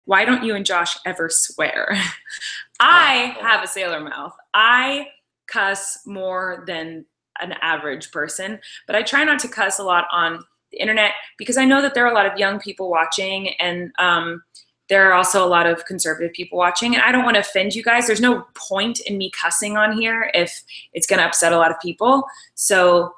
Why don't you and Josh ever swear? I have a sailor mouth. I cuss more than an average person, but I try not to cuss a lot on the internet because I know that there are a lot of young people watching, and there are also a lot of conservative people watching, and I don't want to offend you guys. There's no point in me cussing on here if it's going to upset a lot of people. So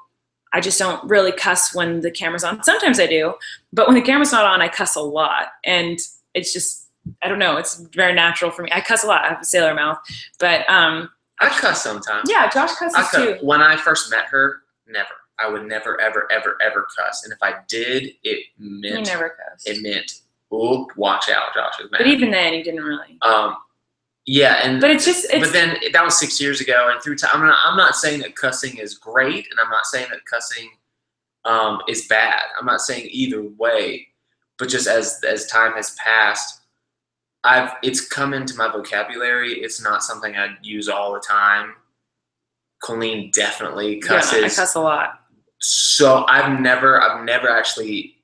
I just don't really cuss when the camera's on. Sometimes I do, but when the camera's not on, I cuss a lot. And it's just, I don't know, it's very natural for me. I cuss a lot. I have a sailor mouth. But I cuss sometimes. yeah, Josh cusses too. When I first met her, never. I would never, ever, ever, ever cuss. And if I did, it meant, You never cuss. it meant, oh, watch out, Josh is mad. But even then, you didn't really. Yeah, and but it's just. But then that was 6 years ago, and through time, I'm not saying that cussing is great, and I'm not saying that cussing is bad. I'm not saying either way, but just as time has passed, it's come into my vocabulary. It's not something I use all the time. Colleen definitely cusses. Yeah, I cuss a lot. So I've never actually.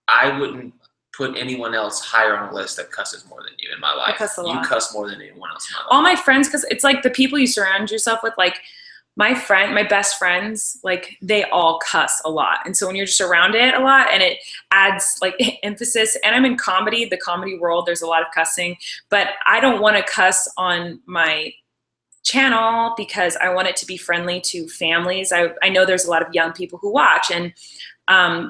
I wouldn't put anyone else higher on a list that cusses more than you in my life. I cuss a lot. You cuss more than anyone else in my life. All my friends, because it's like the people you surround yourself with, like my best friends, like they all cuss a lot. And so when you're just around it a lot, and it adds like emphasis, and I'm in comedy, the comedy world, there's a lot of cussing, but I don't want to cuss on my channel because I want it to be friendly to families. I know there's a lot of young people who watch, and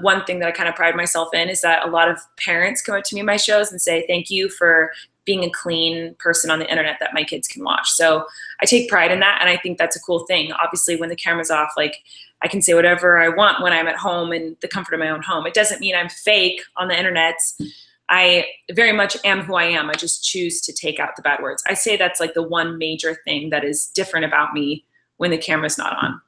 one thing that I kind of pride myself in is that a lot of parents come up to me in my shows and say, thank you for being a clean person on the internet that my kids can watch. So I take pride in that, and I think that's a cool thing. Obviously, when the camera's off, like I can say whatever I want when I'm at home in the comfort of my own home. It doesn't mean I'm fake on the internet. I very much am who I am. I just choose to take out the bad words. I say that's like the one major thing that is different about me when the camera's not on.